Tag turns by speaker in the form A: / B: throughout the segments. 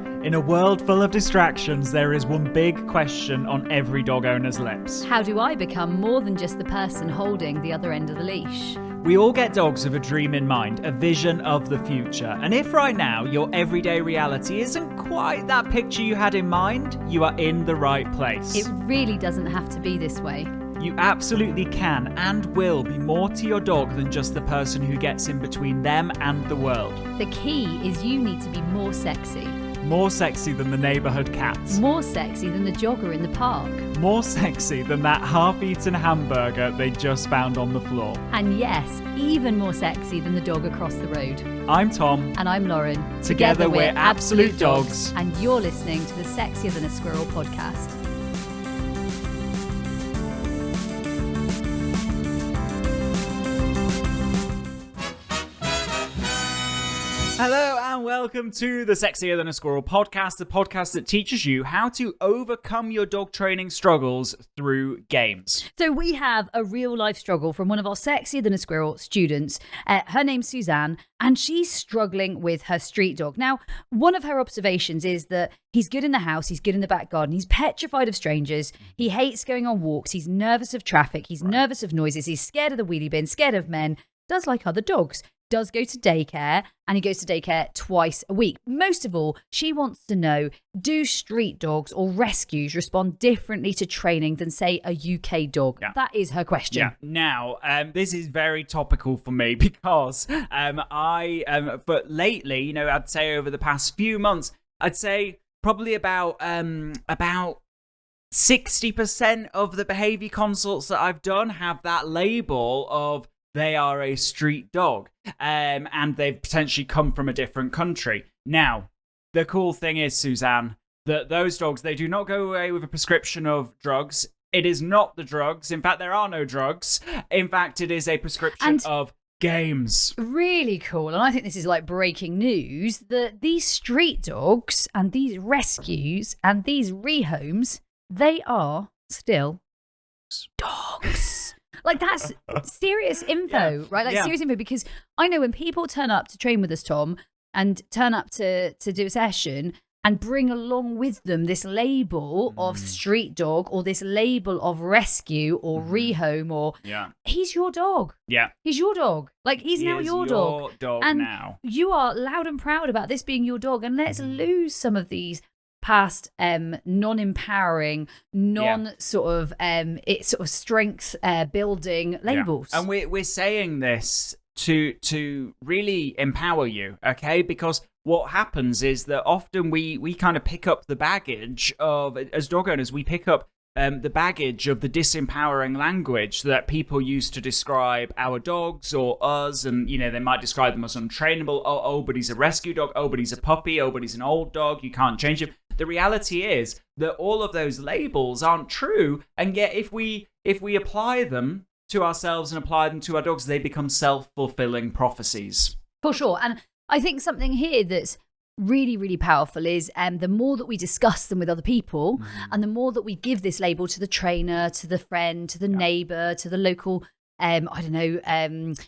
A: In a world full of distractions, there is one big question on every dog owner's lips.
B: How do I become more than just the person holding the other end of the leash?
A: We all get dogs with a dream in mind, a vision of the future. And if right now your everyday reality isn't quite that picture you had in mind, you are in the right place.
B: It really doesn't have to be this way.
A: You absolutely can and will be more to your dog than just the person who gets in between them and the world.
B: The key is you need to be more sexy.
A: More sexy than the neighbourhood cats.
B: More sexy than the jogger in the park.
A: More sexy than that half-eaten hamburger they just found on the floor.
B: And yes, even more sexy than the dog across the road.
A: I'm Tom.
B: And I'm Lauren.
A: Together we're Absolute Dogs.
B: And you're listening to the Sexier Than a Squirrel podcast.
A: Hello and welcome to the Sexier Than a Squirrel podcast, the podcast that teaches you how to overcome your dog training struggles through games.
B: So we have a real life struggle from one of our Sexier Than a Squirrel students. Her name's Suzanne, and she's struggling with her street dog. Now, one of her observations is that he's good in the house, he's good in the back garden, he's petrified of strangers, he hates going on walks, he's nervous of traffic, he's nervous of noises, he's scared of the wheelie bin, scared of men, does like other dogs. Does go to daycare, and he goes to daycare twice a week. Most of all, she wants to know, do street dogs or rescues respond differently to training than, say, a UK dog? Yeah. That is her question.
A: Yeah. Now, this is very topical for me because but lately, I'd say over the past few months, I'd say probably about 60% of the behavior consults that I've done have that label of they are a street dog, and they've potentially come from a different country. Now, the cool thing is, Suzanne, that those dogs, they do not go away with a prescription of drugs. It is not the drugs. In fact, there are no drugs. In fact, it is a prescription of games.
B: Really cool. And I think this is like breaking news that these street dogs and these rescues and these rehomes, they are still dogs. Like, that's serious info, right? Like, serious info, because I know when people turn up to train with us, Tom, and turn up to do a session and bring along with them this label of street dog or this label of rescue or rehome or he's your dog. Yeah. He's your dog. Like, he's now your dog. And now you are loud and proud about this being your dog. And let's lose some of these past non-empowering, sort of strength building labels.
A: And we're saying this to really empower you, okay? Because what happens is that often we kind of pick up the baggage of, as dog owners, we pick up the baggage of the disempowering language that people use to describe our dogs or us, and they might describe them as untrainable. Oh, but he's a rescue dog. Oh, but he's a puppy. Oh, but he's an old dog. You can't change him. The reality is that all of those labels aren't true, and yet if we apply them to ourselves and apply them to our dogs, they become self-fulfilling prophecies.
B: For sure. And I think something here that's really, really powerful is the more that we discuss them with other people and the more that we give this label to the trainer, to the friend, to the neighbour, to the local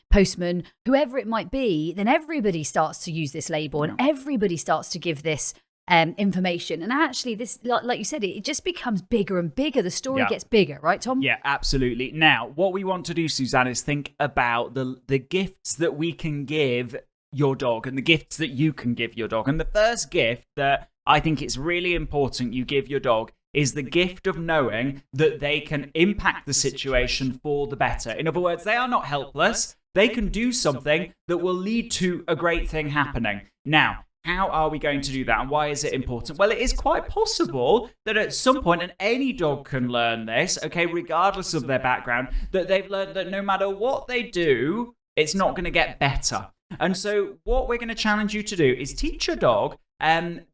B: postman, whoever it might be, then everybody starts to use this label and everybody starts to give this information. And actually, this, like you said, it just becomes bigger and bigger. The story gets bigger, right, Tom?
A: Yeah, absolutely. Now, what we want to do, Suzanne, is think about the gifts that we can give your dog and the gifts that you can give your dog. And the first gift that I think it's really important you give your dog is the gift of knowing that they can impact the situation for the better. In other words, they are not helpless. They can do something that will lead to a great thing happening. Now, how are we going to do that, and why is it important? Well, it is quite possible that at some point, and any dog can learn this, okay, regardless of their background, that they've learned that no matter what they do, it's not going to get better. And so what we're going to challenge you to do is teach your dog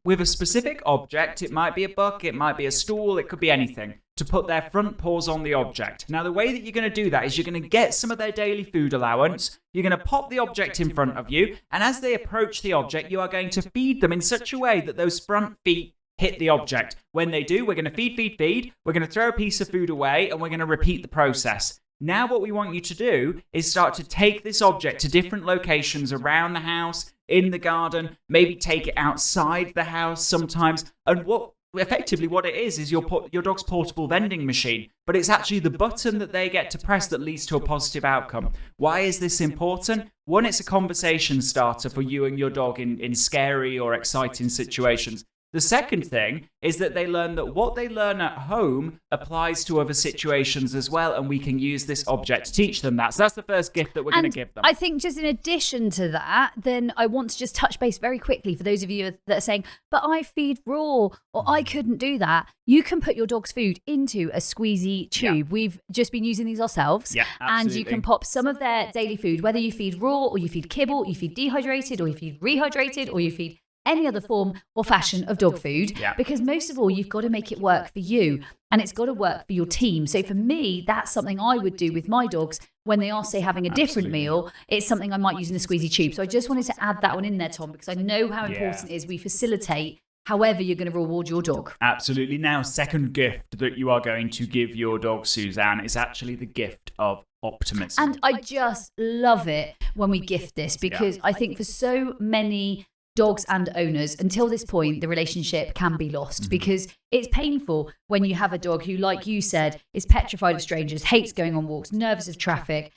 A: with a specific object. It might be a book, it might be a stool, it could be anything, to put their front paws on the object. Now, the way that you're going to do that is you're going to get some of their daily food allowance, you're going to pop the object in front of you, and as they approach the object, you are going to feed them in such a way that those front feet hit the object. When they do, we're going to feed, we're going to throw a piece of food away, and we're going to repeat the process. Now what we want you to do is start to take this object to different locations around the house, in the garden, maybe take it outside the house sometimes. And what it is your dog's portable vending machine, but it's actually the button that they get to press that leads to a positive outcome. Why is this important? One, it's a conversation starter for you and your dog in scary or exciting situations. The second thing is that they learn that what they learn at home applies to other situations as well, and we can use this object to teach them that. So that's the first gift that we're going to give them.
B: I think just in addition to that, then I want to just touch base very quickly for those of you that are saying, but I feed raw, or I couldn't do that. You can put your dog's food into a squeezy tube. Yeah. We've just been using these ourselves.
A: Yeah,
B: and you can pop some of their daily food, whether you feed raw or you feed kibble, you feed dehydrated or you feed rehydrated or you feed any other form or fashion of dog food, because most of all, you've got to make it work for you and it's got to work for your team. So for me, that's something I would do with my dogs when they are, say, having a different meal. It's something I might use in a squeezy tube. So I just wanted to add that one in there, Tom, because I know how important it is we facilitate however you're going to reward your dog.
A: Absolutely. Now, second gift that you are going to give your dog, Suzanne, is actually the gift of optimism.
B: And I just love it when we gift this, because I think for so many dogs and owners, until this point, the relationship can be lost, because it's painful when you have a dog who, like you said, is petrified of strangers, hates going on walks, nervous of traffic,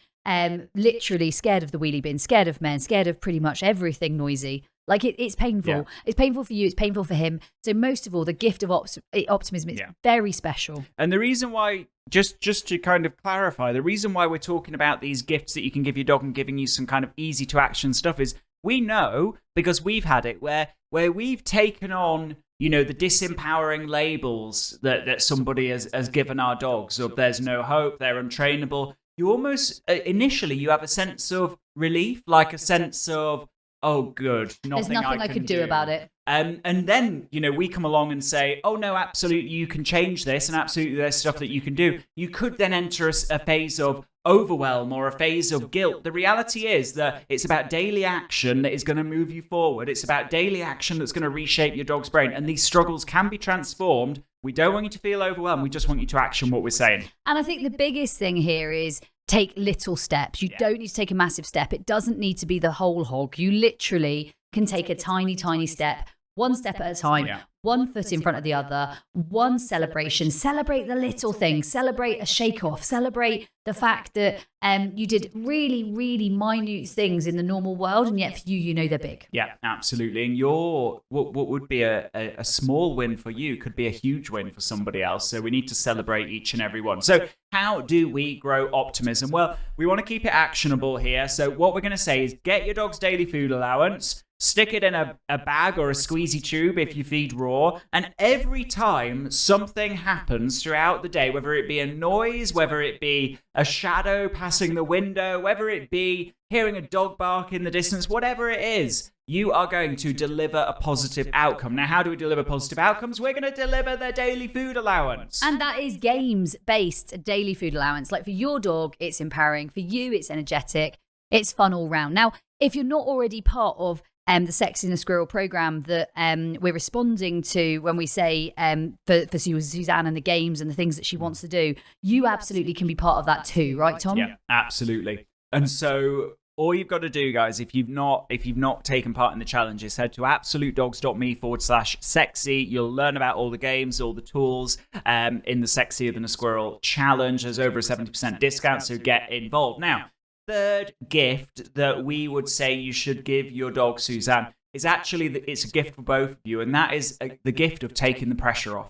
B: literally scared of the wheelie bin, scared of men, scared of pretty much everything noisy. Like it's painful. Yeah. It's painful for you. It's painful for him. So most of all, the gift of optimism is very special.
A: And the reason why, just to kind of clarify, the reason why we're talking about these gifts that you can give your dog and giving you some kind of easy to action stuff is we know, because we've had it, where we've taken on, the disempowering labels that somebody has given our dogs of there's no hope, they're untrainable. You almost, initially, you have a sense of relief, like a sense of, oh, good,
B: there's nothing I could do about it.
A: And then, we come along and say, oh, no, absolutely, you can change this, and absolutely there's stuff that you can do. You could then enter a phase of overwhelm or a phase of guilt. The reality is that it's about daily action that is going to move you forward. It's about daily action that's going to reshape your dog's brain. And these struggles can be transformed. We don't want you to feel overwhelmed. We just want you to action what we're saying.
B: And I think the biggest thing here is take little steps. You don't need to take a massive step. It doesn't need to be the whole hog. You literally can take a tiny, tiny step, one step at a time, one foot in front of the other, one celebration. Celebrate the little things. Celebrate a shake off. Celebrate the fact that you did really, really minute things in the normal world, and yet for you, they're big.
A: Yeah, absolutely. And what would be a small win for you could be a huge win for somebody else. So we need to celebrate each and every one. So how do we grow optimism? Well, we want to keep it actionable here. So what we're going to say is get your dog's daily food allowance. Stick it in a bag or a squeezy tube if you feed raw. And every time something happens throughout the day, whether it be a noise, whether it be a shadow passing the window, whether it be hearing a dog bark in the distance, whatever it is, you are going to deliver a positive outcome. Now, how do we deliver positive outcomes? We're going to deliver their daily food allowance.
B: And that is games-based daily food allowance. Like for your dog, it's empowering. For you, it's energetic. It's fun all round. Now, if you're not already part of the Sexy and the Squirrel program that we're responding to when we say for Suzanne and the games and the things that she wants to do, you absolutely can be part of that too, right, Tom?
A: Yeah, absolutely. And so all you've got to do, guys, if you've not taken part in the challenges, head to absolutedogs.me/sexy. You'll learn about all the games, all the tools in the Sexier Than a Squirrel challenge. There's over a 70% discount, so get involved. Now, third gift that we would say you should give your dog, Suzanne, is actually it's a gift for both of you, and that is the gift of taking the pressure off.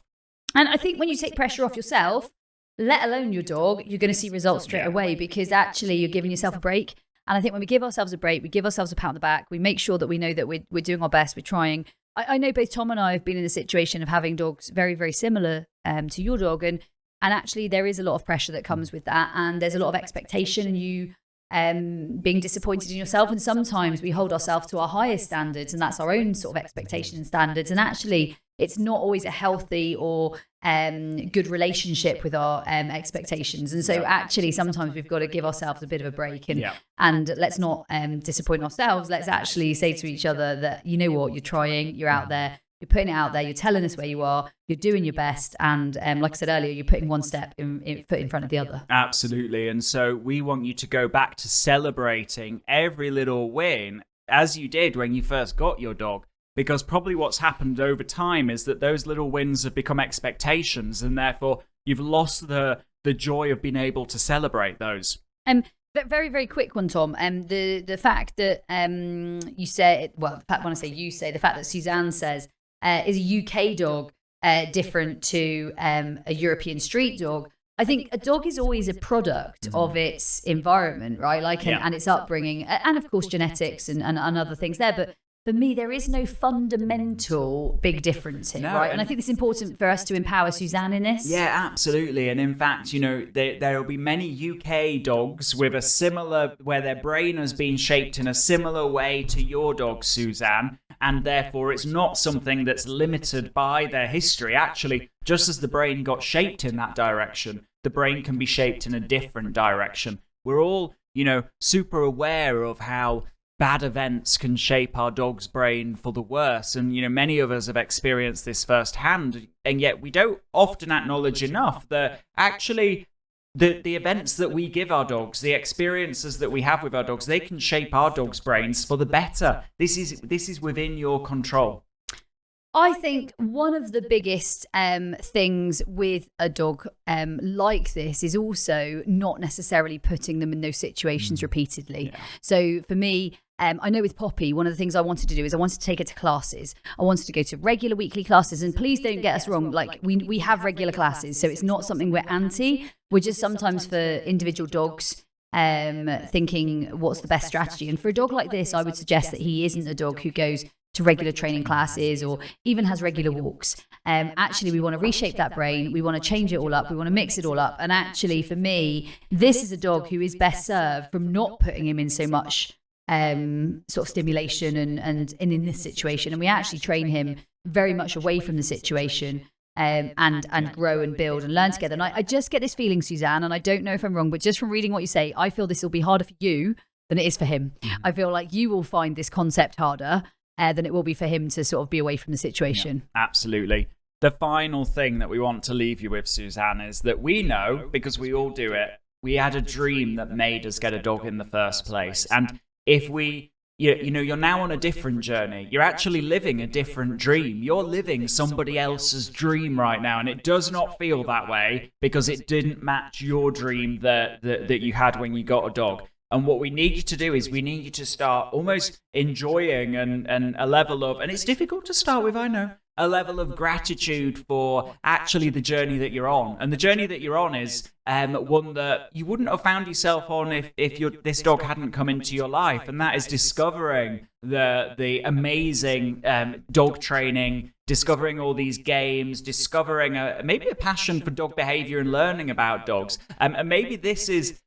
B: And I think when you take pressure off yourself, let alone your dog, you're going to see results straight away, because actually you're giving yourself a break. And I think when we give ourselves a break, we give ourselves a pat on the back, we make sure that we know that we're doing our best, we're trying. I know both Tom and I have been in a situation of having dogs very, very similar to your dog, and actually there is a lot of pressure that comes with that, and there's a lot of expectation, and you being disappointed in yourself. And sometimes we hold ourselves to our highest standards, and that's our own sort of expectation and standards. And actually, it's not always a healthy or good relationship with our expectations. And so actually, sometimes we've got to give ourselves a bit of a break, and let's not disappoint ourselves. Let's actually say to each other that, you know what, you're trying, you're out there, You're putting it out there. You're telling us where you are. You're doing your best. And like I said earlier, you're putting one foot in front of the other.
A: Absolutely. And so we want you to go back to celebrating every little win as you did when you first got your dog. Because probably what's happened over time is that those little wins have become expectations, and therefore you've lost the joy of being able to celebrate those.
B: Very, very quick one, Tom. The fact that you say, well, when I say you say, the fact that Suzanne says, is a UK dog different to a European street dog? I think a dog is always a product of its environment, right? And its upbringing, and of course genetics and other things there. But for me, there is no fundamental big difference here, right? And I think it's important for us to empower Suzanne in this.
A: Yeah, absolutely. And in fact, there will be many UK dogs with a similar, where their brain has been shaped in a similar way to your dog, Suzanne. And therefore, it's not something that's limited by their history. Actually, just as the brain got shaped in that direction, the brain can be shaped in a different direction. We're all, super aware of how bad events can shape our dog's brain for the worse. And, many of us have experienced this firsthand. And yet we don't often acknowledge enough that actually the events that we give our dogs, the experiences that we have with our dogs, they can shape our dog's brains for the better. This is within your control.
B: I think one of the biggest things with a dog like this is also not necessarily putting them in those situations repeatedly. Yeah. So for me, I know with Poppy, one of the things I wanted to do is I wanted to take her to classes. I wanted to go to regular weekly classes. And please don't get us wrong, like we have regular classes. So it's not something we're anti. We're just sometimes for individual dogs thinking what's the best strategy. And for a dog like this, I would suggest that he isn't a dog who goes to regular training classes or even has regular walks. Actually, we want to reshape that brain. We want to change it all up. We want to mix it all up. And actually, for me, this is a dog who is best served from not putting him in so much sort of stimulation and in this situation. And we actually train him very much away from the situation and grow and build and learn together. And I just get this feeling, Suzanne, and I don't know if I'm wrong, but just from reading what you say, I feel this will be harder for you than it is for him. I feel like you will find this concept harder than it will be for him to sort of be away from the situation.
A: Yeah, absolutely. The final thing that we want to leave you with, Suzanne, is that we know, because we all do it, we had a dream that made us get a dog in the first place. And if you're now on a different journey, you're actually living a different dream. You're living somebody else's dream right now, and it does not feel that way because it didn't match your dream that you had when you got a dog. And what we need you to do is we need you to start almost enjoying and a level of, and it's difficult to start with, I know, a level of gratitude for actually the journey that you're on. And the journey that you're on is one that you wouldn't have found yourself on if this dog hadn't come into your life. And that is discovering the amazing dog training, discovering all these games, discovering maybe a passion for dog behavior and learning about dogs. And maybe this is,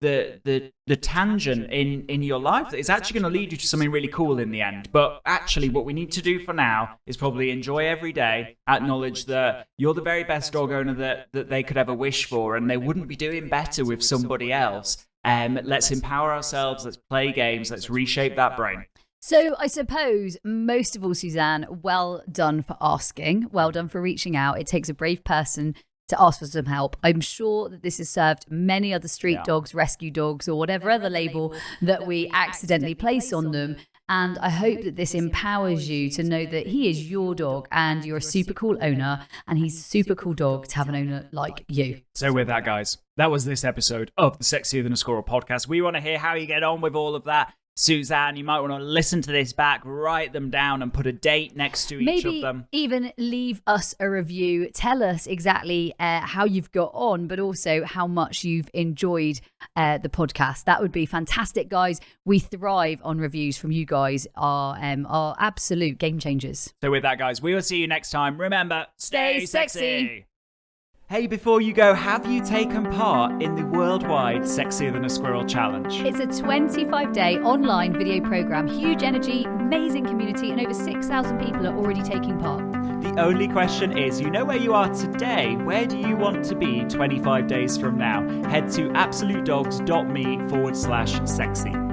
A: the tangent in your life that is actually going to lead you to something really cool in the end. But actually what we need to do for now is probably enjoy every day, acknowledge that you're the very best dog owner that they could ever wish for, and they wouldn't be doing better with somebody else. Let's empower ourselves, let's play games, let's reshape that brain.
B: So I suppose most of all, Suzanne, well done for asking, well done for reaching out. It takes a brave person to ask for some help. I'm sure that this has served many other street dogs, rescue dogs, or whatever other label that we accidentally place on them. And I hope that this empowers you to know that he is your dog and you're a super cool owner, and he's a super cool dog to have an owner like you.
A: So with that, guys, that was this episode of the Sexier Than a Squirrel podcast. We want to hear how you get on with all of that. Suzanne, you might want to listen to this back, write them down and put a date next to each of them.
B: Maybe even leave us a review. Tell us exactly how you've got on, but also how much you've enjoyed the podcast. That would be fantastic, guys. We thrive on reviews from you guys, are absolute game changers.
A: So with that, guys, we will see you next time. Remember, stay sexy. Hey, before you go, have you taken part in the worldwide Sexier Than a Squirrel Challenge?
B: It's a 25-day online video program, huge energy, amazing community, and over 6,000 people are already taking part.
A: The only question is, you know where you are today, where do you want to be 25 days from now? Head to absolutedogs.me/sexy.